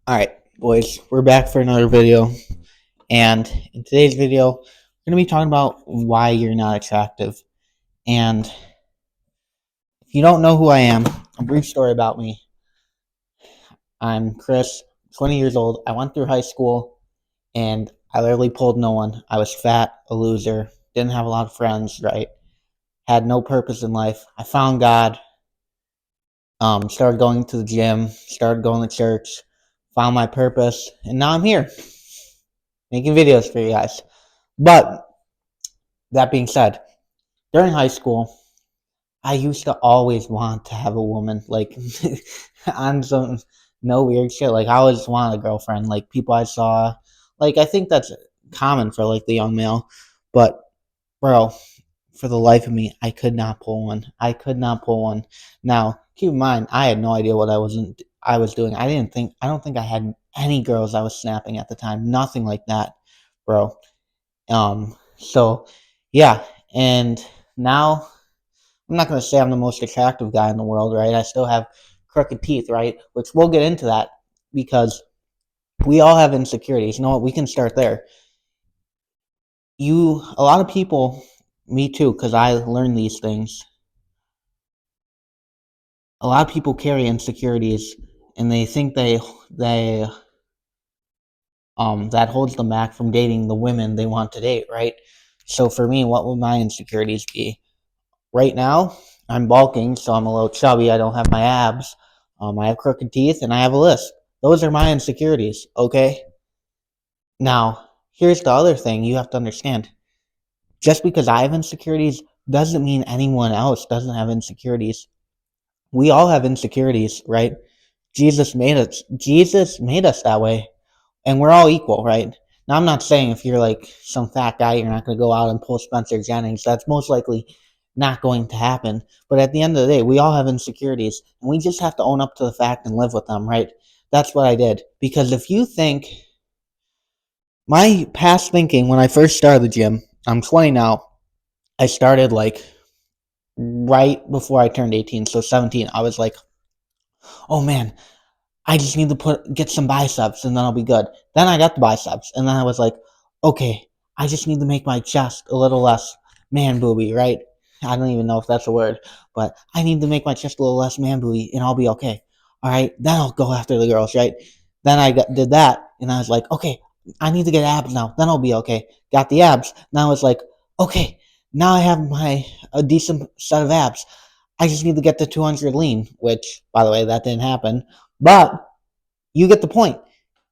Alright, boys, we're back for another video. And in today's video, we're going to be talking about why you're not attractive. And if you don't know who I am, a brief story about me. I'm Chris, 20 years old. I went through high school, and I literally pulled no one. I was fat, a loser, didn't have a lot of friends, right? Had no purpose in life. I found God, started going to the gym, started going to church, found my purpose, and now I'm here making videos for you guys. But that being said, during high school, I used to always want to have a woman, like on some no weird shit. Like I always wanted a girlfriend, like people I saw. Like I think that's common for like the young male, but bro, for the life of me, I could not pull one. I could not pull one. Now, keep in mind, I had no idea what I was doing. I don't think I had any girls I was snapping at the time. Nothing like that, bro. So yeah, and now I'm not gonna say I'm the most attractive guy in the world, right? I still have crooked teeth, right? Which we'll get into that because we all have insecurities. You know what? We can start there. A lot of people, me too, because I learned these things. A lot of people carry insecurities, and they think they that holds them back from dating the women they want to date, right? So for me, what would my insecurities be? Right now, I'm bulking, so I'm a little chubby. I don't have my abs. I have crooked teeth, and I have a lisp. Those are my insecurities, okay? Now, here's the other thing you have to understand. Just because I have insecurities doesn't mean anyone else doesn't have insecurities. We all have insecurities, right? Jesus made us that way, and we're all equal, right? Now, I'm not saying if you're like some fat guy, you're not going to go out and pull Spencer Jennings. That's most likely not going to happen. But at the end of the day, we all have insecurities, and we just have to own up to the fact and live with them, right? That's what I did. Because if you think my past thinking when I first started the gym, I'm 20 now. I started like right before I turned 18, so 17. I was like, oh man, I just need to get some biceps and then I'll be good. Then I got the biceps and then I was like, okay, I just need to make my chest a little less man booby, right? I don't even know if that's a word, but I need to make my chest a little less man booby and I'll be okay. All right, then I'll go after the girls, right? Then did that and I was like, okay, I need to get abs now. Then I'll be okay. Got the abs. Now I was like, okay, now I have a decent set of abs. I just need to get to 200 lean, which, by the way, that didn't happen. But you get the point.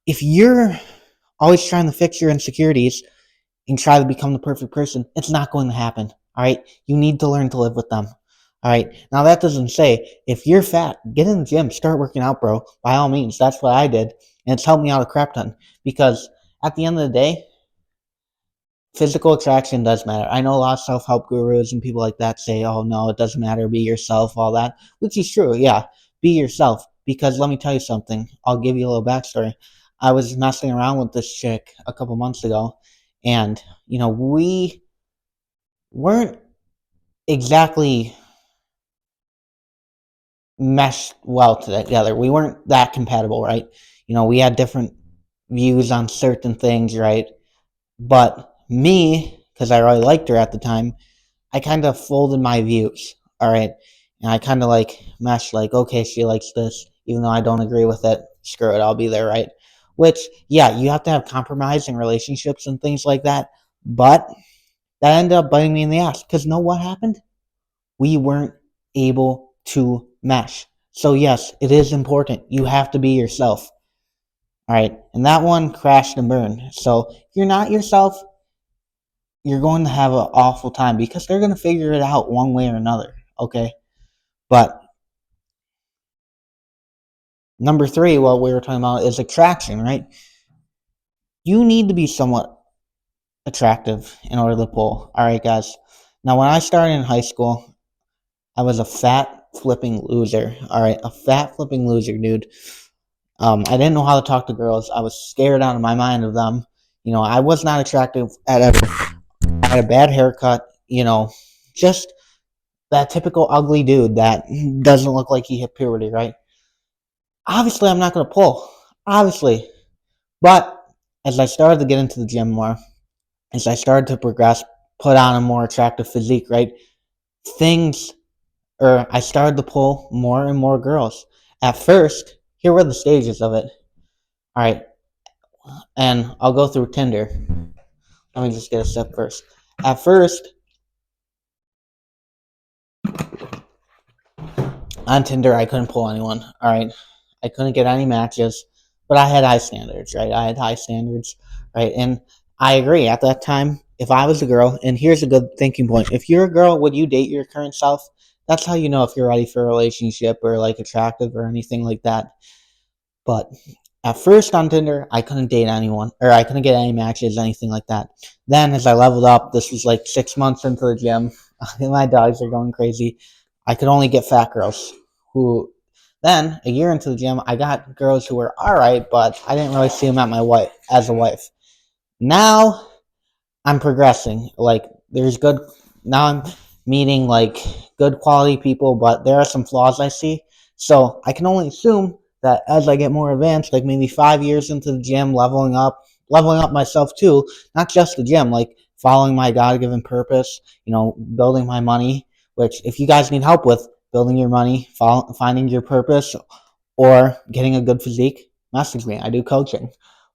If you're always trying to fix your insecurities and try to become the perfect person, it's not going to happen. All right. You need to learn to live with them. All right. Now, that doesn't say if you're fat, get in the gym, start working out, bro. By all means, that's what I did. And it's helped me out a crap ton because at the end of the day, physical attraction does matter. I know a lot of self help gurus and people like that say, oh, no, it doesn't matter. Be yourself, all that, which is true. Yeah. Be yourself. Because let me tell you something. I'll give you a little backstory. I was messing around with this chick a couple months ago, and, we weren't exactly meshed well together. We weren't that compatible, right? We had different views on certain things, right? But me, because I really liked her at the time, I kind of folded my views, all right? And I kind of like meshed, like, okay, she likes this, even though I don't agree with it. Screw it, I'll be there, right? Which, yeah, you have to have compromise in relationships and things like that. But that ended up biting me in the ass because know what happened? We weren't able to mesh. So, yes, it is important. You have to be yourself, all right? And that one crashed and burned. So, if you're not yourself, you're going to have an awful time because they're going to figure it out one way or another, okay? But number three, what we were talking about is attraction, right? You need to be somewhat attractive in order to pull. All right, guys. Now, when I started in high school, I was a fat flipping loser. All right, a fat flipping loser, dude. I didn't know how to talk to girls. I was scared out of my mind of them. I was not attractive at ever. I had a bad haircut. Just that typical ugly dude that doesn't look like he hit puberty, right? Obviously, I'm not going to pull. Obviously. But as I started to get into the gym more, as I started to progress, put on a more attractive physique, right? Things, or I started to pull more and more girls. At first, here were the stages of it. All right, and I'll go through Tinder. Let me just get a step first. At first, on Tinder, I couldn't pull anyone. All right, I couldn't get any matches, but I had high standards, right? I had high standards, right? And I agree. At that time, if I was a girl, and here's a good thinking point: if you're a girl, would you date your current self? That's how you know if you're ready for a relationship or like attractive or anything like that. But at first on Tinder, I couldn't date anyone, or I couldn't get any matches, anything like that. Then, as I leveled up, this was like 6 months into the gym. My dogs are going crazy. I could only get fat girls. Who, then a year into the gym, I got girls who were all right, but I didn't really see them at my wife as a wife. Now I'm progressing. Like there's good. Now I'm meeting like good quality people, but there are some flaws I see. So I can only assume that as I get more advanced, like maybe 5 years into the gym, leveling up myself too, not just the gym, like following my God given purpose, building my money, which if you guys need help with building your money, finding your purpose, or getting a good physique, message me. I do coaching.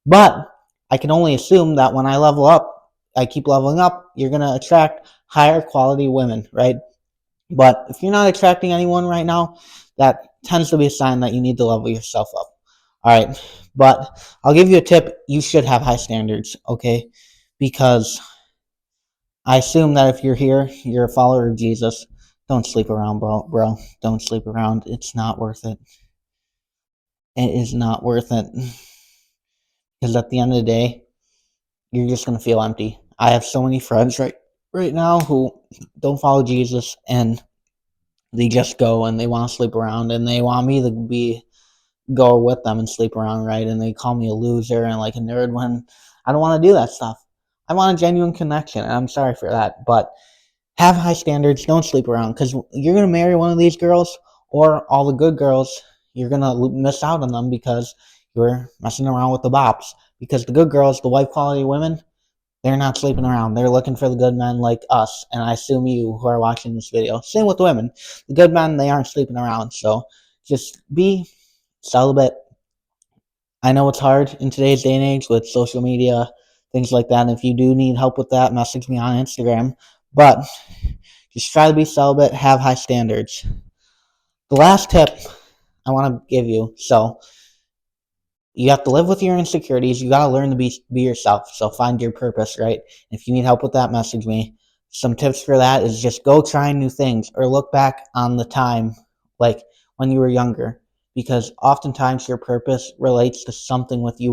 But I can only assume that when I keep leveling up, you're going to attract higher quality women, right? But if you're not attracting anyone right now, that tends to be a sign that you need to level yourself up. All right. But I'll give you a tip. You should have high standards, okay? Because I assume that if you're here, you're a follower of Jesus. Don't sleep around, bro. Don't sleep around. It's not worth it. It is not worth it. Because at the end of the day, you're just gonna feel empty. I have so many friends right now who don't follow Jesus, and they just go and they want to sleep around, and they want me to be go with them and sleep around, right? And they call me a loser and like a nerd when I don't want to do that stuff. I want a genuine connection, and I'm sorry for that, but have high standards. Don't sleep around, because you're gonna marry one of these girls, or all the good girls. You're gonna miss out on them because you're messing around with the bops. Because the good girls, the white quality women, they're not sleeping around. They're looking for the good men like us, and I assume you who are watching this video. Same with women. The good men, they aren't sleeping around. So just be celibate. I know it's hard in today's day and age with social media, things like that. And if you do need help with that, message me on Instagram. But just try to be celibate, have high standards. The last tip I want to give you, so you have to live with your insecurities. You got to learn to be yourself. So find your purpose, right? If you need help with that, message me. Some tips for that is just go try new things, or look back on the time like when you were younger, because oftentimes your purpose relates to something with you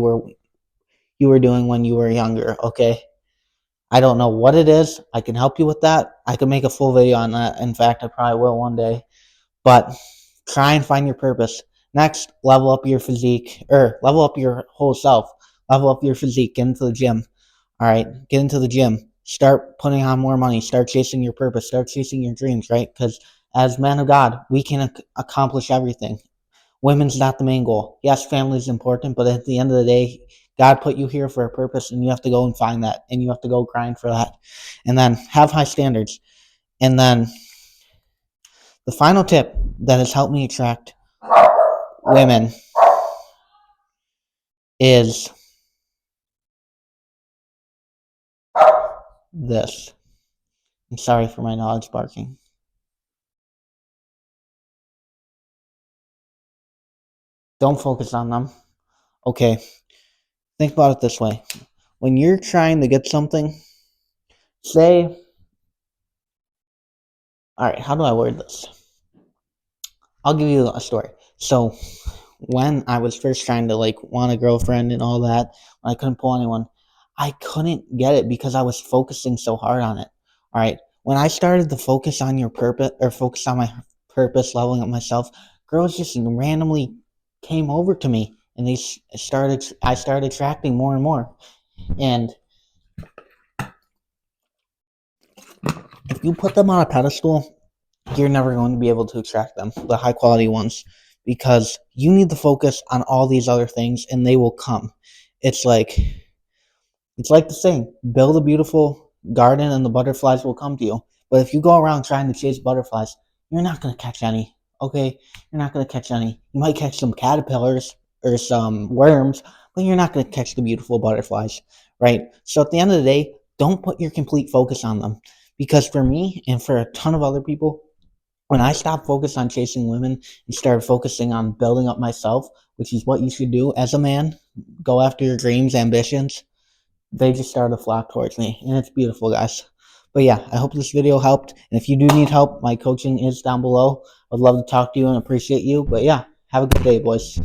were doing when you were younger, okay? I don't know what it is. I can help you with that. I can make a full video on that. In fact, I probably will one day. But try and find your purpose. Next, level up your physique, or level up your whole self. Level up your physique. Get into the gym. All right, get into the gym. Start putting on more money. Start chasing your purpose. Start chasing your dreams, right? Because as men of God, we can accomplish everything. Women's not the main goal. Yes, family is important, but at the end of the day, God put you here for a purpose, and you have to go and find that, and you have to go grind for that. And then have high standards. And then the final tip that has helped me attract women is this. I'm sorry for my dogs barking. Don't focus on them. Okay, think about it this way. When you're trying to get something, say, all right, how do I word this? I'll give you a story. So, when I was first trying to like want a girlfriend and all that, when I couldn't pull anyone, I couldn't get it because I was focusing so hard on it. All right, when I started to focus on your purpose, or focus on my purpose, leveling up myself, girls just randomly came over to me, and I started attracting more and more. And if you put them on a pedestal, you're never going to be able to attract them, the high quality ones, because you need to focus on all these other things and they will come. It's like the saying, build a beautiful garden and the butterflies will come to you. But if you go around trying to chase butterflies, you're not going to catch any. Okay? You're not going to catch any. You might catch some caterpillars or some worms, but you're not going to catch the beautiful butterflies, right? So at the end of the day, don't put your complete focus on them. Because for me and for a ton of other people, when I stopped focused on chasing women and started focusing on building up myself, which is what you should do as a man, go after your dreams, ambitions, they just started to flock towards me, and it's beautiful, guys. But yeah, I hope this video helped, and if you do need help, my coaching is down below. I'd love to talk to you and appreciate you. But yeah, have a good day, boys.